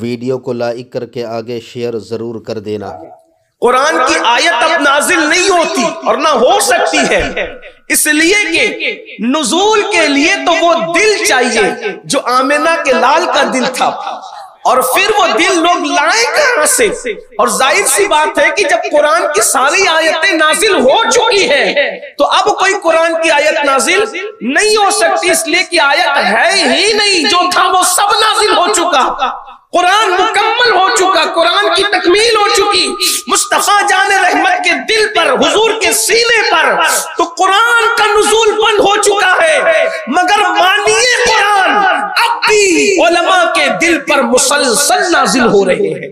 Video को like करके आगे शेयर जरूर कर देना। कुरान की आयत अब नाजिल नहीं होती और ना हो सकती है, इसलिए कि नुज़ूल के लिए तो वो दिल चाहिए जो आमिना के लाल का दिल था, और फिर वो दिल लोग लाए कहां से। और जाहिर सी बात है कि जब कुरान की सारी आयतें नाजिल हो चुकी है तो अब कोई कुरान की आयत नाजिल नहीं हो सकती, इसलिए कि आयत है ही नहीं, जो था वो सब नाजिल हो चुका, कुरान मुकम्मल हो चुका, कुरान की तकमील हो चुकी। मुस्तफा जाने रहमत के दिल पर, हुजूर के सीने पर तो कुरान का नुज़ूल बंद हो चुका है, मगर मानिए कुरान अब भी उलमा के दिल पर मुसलसल नाजिल हो रहे हैं।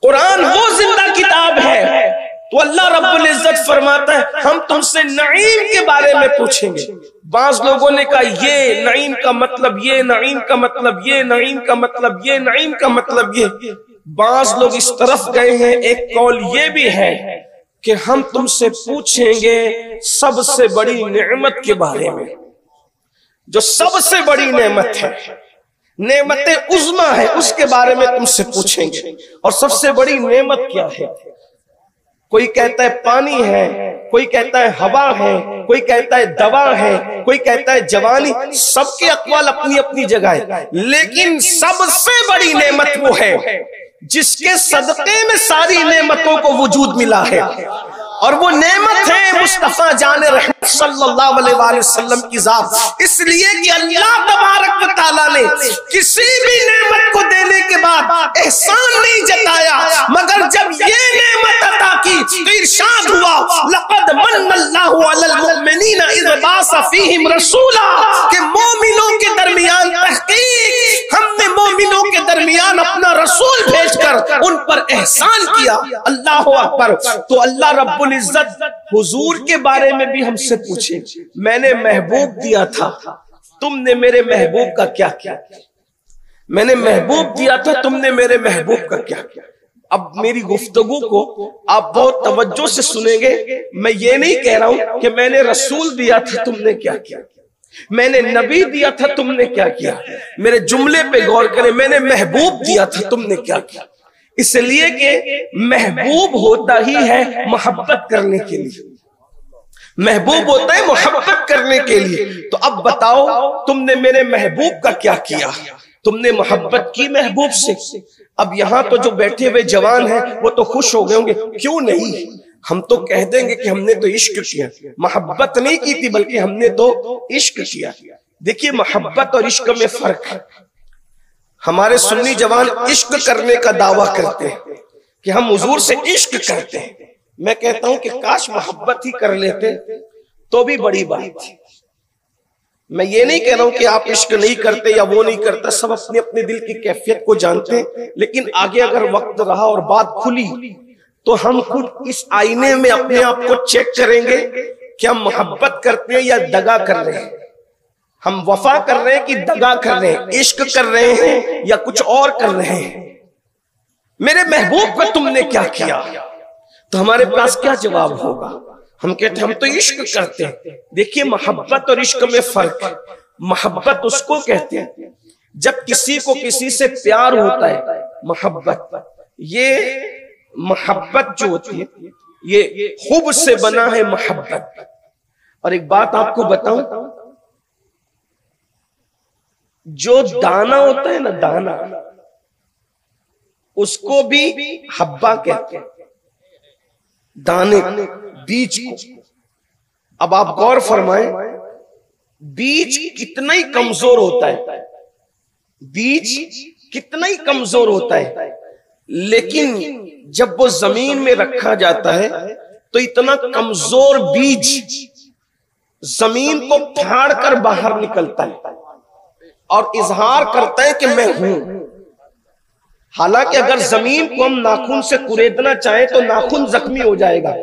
कुरान वो जिंदा किताब है। तो अल्लाह रब्बुल इज्जत फरमाता है हम तुमसे नईम के बारे में पूछेंगे। बाज लोगों ने कहा ये नईम का मतलब ये, नईम का मतलब ये, नईम का मतलब ये, नईम का मतलब ये। बाज लोग इस तरफ गए हैं, एक कौल ये भी है कि हम तुमसे पूछेंगे सबसे बड़ी नेमत के बारे में, जो सबसे बड़ी नेमत है, नेमत उज़्मा है, उसके बारे में तुमसे पूछेंगे। और सबसे बड़ी नेमत क्या है? कोई कहता है पानी है, कोई कहता है हवा है, कोई कहता है दवा है, कोई कहता है जवानी। सबके अक़वाल अपनी अपनी जगह है, लेकिन सबसे बड़ी नेमत वो है जिसके सदक़े में सारी नेमतों को वजूद मिला है, और वो नेमत है मुस्तफा जाने रहमत सल्लल्लाहु अलैहि वसल्लम की ज़ात। इसलिए कि अल्लाह तबारक व तआला ने किसी भी नेमत को देने के बाद एहसान नहीं जताया, मगर जब ये नेमत अता की तो इरशाद हुआ लक़द मन्नल्लाहु अलल मुमिनीना इज़ बाअसा फ़ीहिम रसूला, कि मोमिनों के दरमियान तहक़ीक़ हमने मोमिनों के दरमियान अपना रसूल भेजकर उन पर एहसान किया। अल्लाह अकबर। तो अल्लाह रब्बुल इज्जत हुजूर के बारे में भी हमसे पूछे, मैंने महबूब दिया था, तुमने मेरे महबूब का क्या किया? मैंने महबूब दिया था, तुमने मेरे महबूब का क्या किया? अब मेरी गुफ्तगू को आप बहुत तवज्जो से सुनेंगे। मैं ये नहीं कह रहा हूं कि मैंने रसूल दिया था, तुमने क्या किया, मैंने नबी दिया था, तुमने क्या किया। मेरे जुमले पे गौर करें, मैंने महबूब दिया था, तुमने क्या किया। इसलिए कि महबूब होता ही है मोहब्बत करने के लिए, महबूब होता है मोहब्बत करने के लिए। तो अब बताओ तुमने मेरे महबूब का क्या किया? तुमने मोहब्बत की महबूब से। अब यहाँ तो जो बैठे हुए जवान हैं वो तो खुश हो गए होंगे, क्यों नहीं? हम तो कह देंगे कि हमने तो इश्क किया, मोहब्बत नहीं की थी बल्कि हमने तो इश्क किया। देखिए मोहब्बत और इश्क में फर्क है। हमारे सुन्नी जवान इश्क करने का दावा करते हैं कि हम हुजूर से इश्क करते हैं। मैं कहता हूं कि काश मोहब्बत ही कर लेते तो भी बड़ी बात थी। मैं ये नहीं कह रहा हूं कि आप इश्क नहीं करते या वो नहीं करता, सब अपने अपने दिल की कैफियत को जानते हैं। लेकिन आगे अगर वक्त रहा और बात खुली तो हम खुद इस आईने में अपने आप को चेक करेंगे कि हम मोहब्बत करते हैं या दगा कर रहे हैं, हम वफा कर रहे हैं कि दगा कर रहे हैं, इश्क कर रहे हैं या कुछ और कर रहे हैं। मेरे महबूब को तुमने क्या किया? तो हमारे पास क्या जवाब होगा? हम कहते हैं हम तो इश्क करते हैं। देखिए मोहब्बत और इश्क में फर्क है। मोहब्बत उसको कहते हैं जब किसी को किसी से प्यार होता है, मोहब्बत। ये मोहब्बत जो होती है ये खूब से बना है मोहब्बत। और एक बात आपको बताऊं, जो दाना होता है ना, दाना, उसको भी हब्बा कहते हैं, दाने, बीज को। अब आप गौर फरमाएं, बीज कितना ही कमजोर होता है, बीज कितना ही कमजोर होता है, लेकिन जब वो जमीन में रखा जाता है तो इतना कमजोर बीज जमीन को फाड़ कर बाहर निकलता है और इजहार करता है कि मैं हूं। हालांकि अगर जमीन को हम नाखून से कुरेदना चाहें तो नाखून जख्मी हो जाएगा,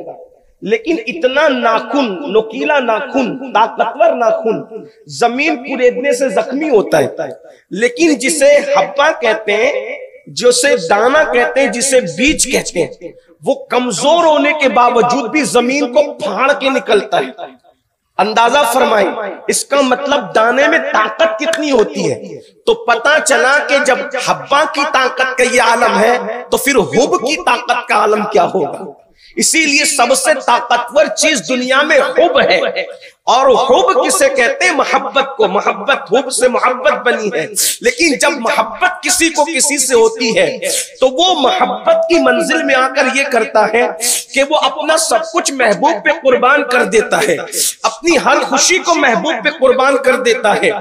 लेकिन इतना नाखून, नुकीला नाखून, ताकतवर नाखून जमीन कुरेदने से जख्मी होता है। लेकिन जिसे हब्बा कहते हैं, जिसे दाना कहते हैं, जिसे बीज कहते हैं, वो कमजोर होने के बावजूद भी जमीन को फाड़ के निकलता है। अंदाजा फरमाएं, इसका मतलब दाने में ताकत कितनी होती है। तो पता चला कि जब हब्बा की ताकत का ये आलम है तो फिर हुब की ताकत का आलम क्या होगा। इसीलिए सबसे ताकतवर चीज दुनिया में हुब है। और हुब किसे कहते हैं? मोहब्बत को। मोहब्बत, हुब से मोहब्बत बनी है। लेकिन जब मोहब्बत किसी को किसी से होती है तो वो मोहब्बत की मंजिल में आकर ये करता है कि वो अपना सब कुछ महबूब पे कुर्बान कर देता है, अपनी हर खुशी को महबूब पे कुर्बान कर देता है,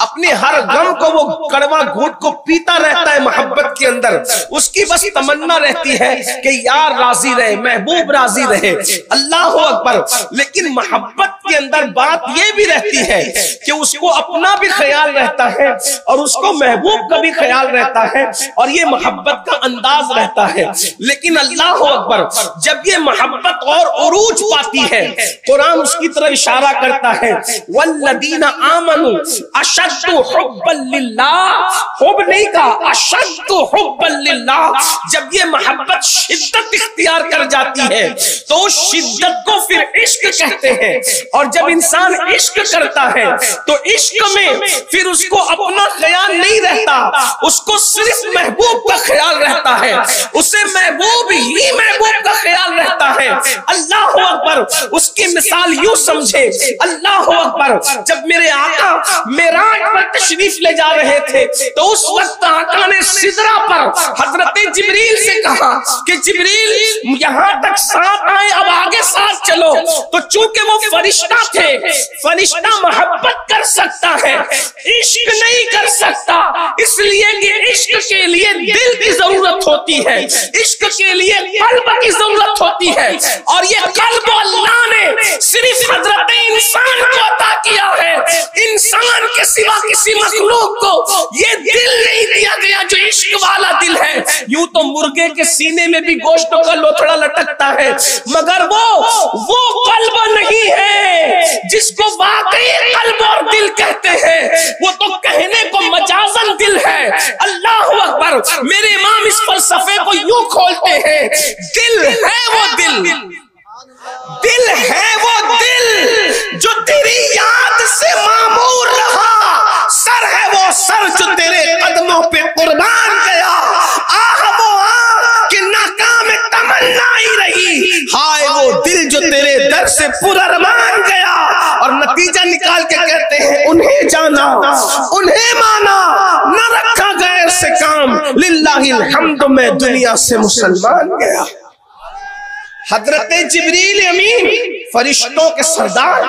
अपने हर गम को वो कड़वा घूंट को पीता रहता है मोहब्बत के अंदर। उसकी बस तमन्ना रहती है कि यार राजी रहे, महबूब राजी रहे, अल्लाह अकबर। लेकिन मोहब्बत के अंदर बात यह भी रहती है कि उसको अपना भी ख्याल रहता है और उसको महबूब का भी ख्याल रहता है, और ये मोहब्बत का अंदाज रहता है। लेकिन अल्लाह अकबर, जब ये मोहब्बत और उरूज पाती है, कुरान उसकी तरफ इशारा करता है, वल्लदीना आमनू अशद्दु हुब्बन लिल्लाह। हुब नहीं कहा, अशद्दु हुब्बन लिल्लाह। जब ये मोहब्बत शिद्दत इख्तियार कर जाती है तो उस शिद्दत को फिर इश्क कहते हैं। और जब इंसान इश्क करता है तो इश्क में फिर उसको अपना ख्याल नहीं रहता, उसको सिर्फ महबूब का ख्याल रहता है, उसे महबूब ही महबूब का ख्याल रहता है। अल्लाह अकबर। उसकी मिसाल यूं समझे, अल्लाह अकबर, जब मेरे आका मेराज पर तशरीफ ले जा रहे थे तो उस वक्त आका ने सिदरा पर हजरत जिब्रील से कहा कि जिब्रील यहां तक साथ आए, अब आगे साथ चलो। तो चूंकि वो फरिश्ता थे, फरिश्ता मोहब्बत कर सकता है, इश्क नहीं कर सकता, इसलिए कि इश्क के लिए दिल की जरूरत होती है, इश्क के लिए कल्ब की जरूरत होती है। और ये कल्ब अल्लाह ने सिर्फ हजरत इंसान को अता किया है। इंसान के सिवा किसी मखलूक को ये दिल नहीं दिया गया जो इश्क वाला दिल है। यूं तो मुर्गे के सीने में भी गोश्त का लोथड़ा लटकता है, मगर वो कल्ब नहीं है जिसको वाकई कल्ब और दिल कहते हैं। वो तो कहने को मजाजन दिल है। अल्लाह अकबर। मेरे इमाम इस फलसफे को यूं खोलते हैं, दिल है वो दिल, दिल है वो दिल जो तेरी याद से मामूर रहा, सर है वो सर जो तेरे कदमों पे कुर्बान गया, आह वो आह कि नाकाम तमन्ना ही रही, हाय वो दिल जो तेरे दर से पुररमान गया। और नतीजा निकाल के कहते हैं, उन्हें जाना, उन्हें माना, न रखा गैर से काम, लिल्लाहिल हम्द मैं दुनिया से मुसलमान गया। हजरत जिब्रील अमीन, फरिश्तों के सरदार,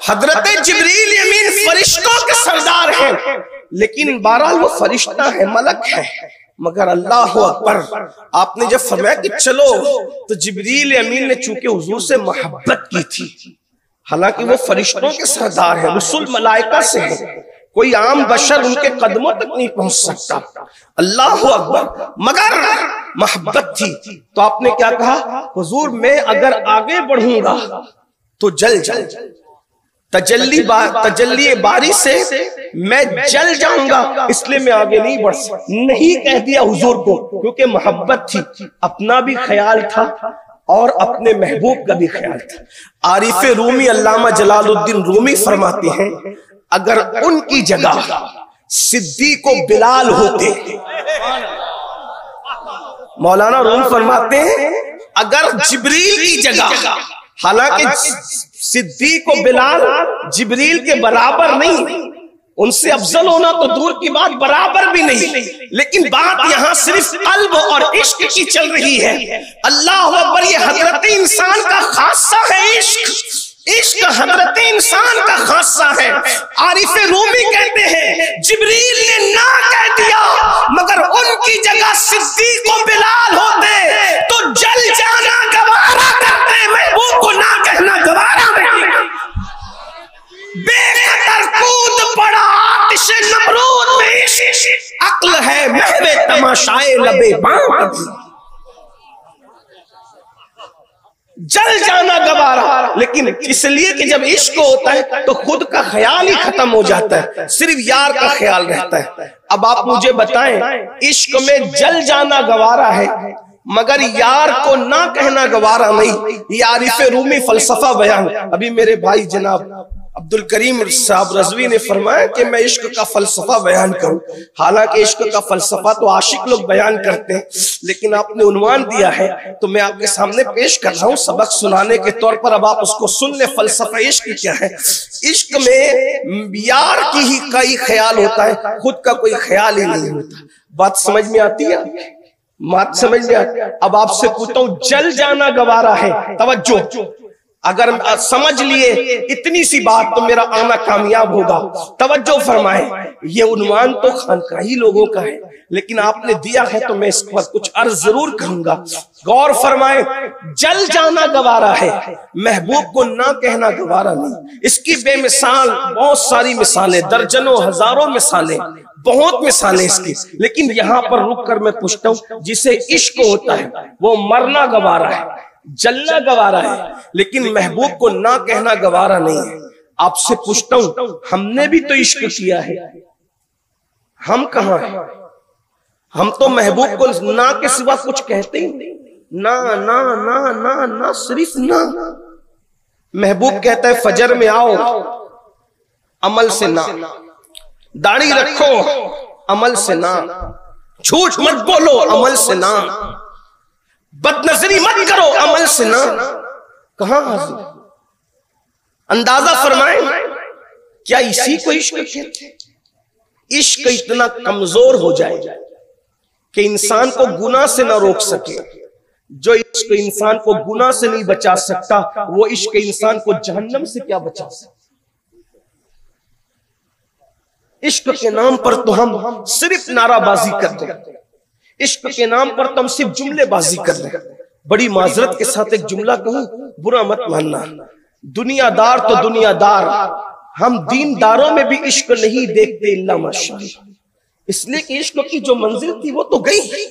हजरत जिब्रील अमीन फरिश्तों के सरदार हैं। लेकिन बहरहाल वो फरिश्ता है, मलक है, मगर अल्लाह अकबर। आपने जब फरमाया कि चलो, तो जिब्रील अमीन ने चूंकि हुजूर से मोहब्बत की थी, हालांकि वो फरिश्तों के सरदार है, रसूल मलाइका से है, कोई आम बशर उनके कदमों तक नहीं पहुंच सकता। अल्लाह अकबर। मगर मोहब्बत थी तो आपने क्या कहा, हुजूर मैं अगर आगे बढ़ूंगा तो जल तजल्ली बारी से मैं जल जाऊंगा, इसलिए मैं आगे नहीं बढ़ सकता। नहीं कह दिया हुजूर को, क्योंकि मोहब्बत थी, अपना भी ख्याल था और अपने महबूब का भी ख्याल था। आरिफ रूमी अल्लामा जलालुद्दीन रूमी फरमाते हैं, अगर उनकी जगह सिद्दीक को बिलाल होते, मौलाना रूम फरमाते हैं अगर जिब्रील की जगह, हालांकि सिद्दीक को बिलाल जिब्रील के बराबर नहीं, उनसे अफजल होना तो दूर की बात, बराबर भी नहीं, लेकिन बात यहां सिर्फ कल्ब और इश्क की चल रही है। अल्लाह अकबर। ये हजरत इंसान का खासा है इश्क, इश्क हजरत इंसान का खासा है। आरिफ रूमी कहते हैं, जिब्रील ने ना कह दिया, मगर उनकी जगह सिद्दीक को बिलाल होते तो जल जाना गवारा करते, महबूब को ना कहना गवारा नहीं। बेखतर कूद पड़ा आतिशे नमरूद में, अक्ल है महवे तमाशाए लबे बांध, जल जाना गवारा। लेकिन इसलिए कि जब इश्क होता है तो खुद का ख्याल ही खत्म हो जाता है, सिर्फ यार का ख्याल रहता है। अब आप मुझे बताएं, इश्क में जल जाना गवारा है मगर यार को ना कहना गवारा नहीं। ये आरिफ रूमी फलसफा बयान। अभी मेरे भाई जनाब अब्दुल करीम साहब रजवी ने फरमाया कि मैं इश्क का फलसफा बयान करूं। हालांकि इश्क का फलसफा तो आशिक लोग बयान करते हैं, लेकिन आपने उन्वान दिया है तो मैं आपके सामने पेश कर रहा हूं सबक सुनाने के तौर पर। अब आप उसको सुन ले। फलसफा इश्क क्या है? इश्क में यार की ही कई ख्याल होता है, खुद का कोई ख्याल ही नहीं होता। बात समझ में आती है? बात समझ में आती है? अब आपसे पूछता हूं, जल जाना गवारा है। तवज्जो, अगर समझ लिए इतनी सी बात तो मेरा आना कामयाब होगा। तवज्जो फरमाए, ये उन्वान तो खानकाही लोगों का है, लेकिन आपने दिया है तो मैं इस पर कुछ अर्ज जरूर कहूंगा। गौर फरमाए, जल जाना गवारा है, महबूब को ना कहना गवारा नहीं। इसकी बेमिसाल बहुत सारी मिसालें, दर्जनों हजारों मिसालें, बहुत मिसालें इसकी। लेकिन यहां पर रुक कर मैं पूछता हूं, जिसे इश्क होता है वो मरना गवारा है, जलना गवारा है, लेकिन महबूब को ना कहना गवारा नहीं है। आपसे पूछता हूं, हमने भी तो इश्क किया है, हम कहां हैं? हम तो महबूब को ना के सिवा कुछ कहते ही नहीं। ना ना ना ना ना, सिर्फ ना। महबूब कहता है फजर में आओ, अमल से ना। दाढ़ी रखो, अमल से ना। झूठ मत बोलो, अमल से ना। बदनजरी मत करो, अमल से ना। कहां हाजिर? अंदाजा फरमाए, क्या इसी को इश्क कहते हैं? इश्क इतना कमजोर हो जाए कि इंसान को गुनाह से ना रोक सके। जो इश्क इंसान को गुनाह से नहीं बचा सकता, वो इश्क इंसान को जहन्नम से क्या बचा सकता? इश्क के नाम पर तो हम सिर्फ नाराबाजी करते हैं, इश्क के नाम पर तो हम सिर्फ जुमलेबाजी कर रहे हैं। बड़ी माजरत के साथ एक जुमला कहूं, बुरा मत मानना। दुनियादार तो दुनियादार, हम दीनदारों में भी इश्क नहीं देखते इल्ला माशाअल्लाह। इसलिए कि इश्क की जो मंजिल थी वो तो गई।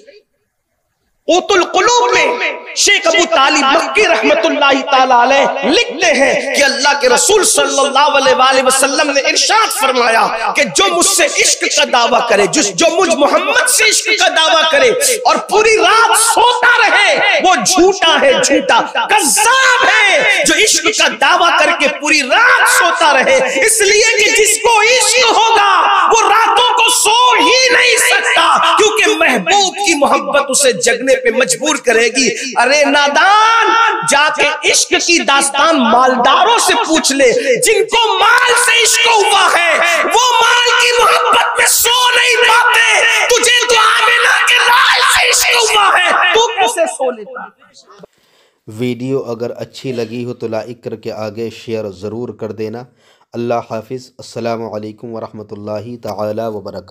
ऊतुल कुलूब में शेख अबू तालिब मक्की रहमतुल्लाहि ताला अलैह लिखते हैं कि अल्लाह के रसूल सल्लल्लाहु अलैहि वसल्लम ने इरशाद फरमाया कि जो मुझसे इश्क का दावा करे, जो मुझ मोहम्मद से इश्क का दावा करे और पूरी रात सोता रहे, वो झूठा है, झूठा कज़्ज़ाब है। जो इश्क का दावा करके पूरी रात सोता रहे, इसलिए कि जिसको इश्क होगा वो रातों को सो ही नहीं सकता, क्योंकि महबूब की मोहब्बत उसे जगने पे मजबूर करेगी। अरे नादान, जाके इश्क की दास्तान मालदारों से पूछ ले, जिनको माल से इश्क हुआ है वो माल की मोहब्बत में सो नहीं पाते। तुझे तो आमिना के लाल से इश्क हुआ है, तू कैसे सो लेता? वीडियो अगर अच्छी लगी हो तो लाइक करके आगे शेयर ज़रूर कर देना। अल्लाह हाफिज़। अस्सलामु अलैकुम वरहमतुल्लाहि तआला व बरकातहू।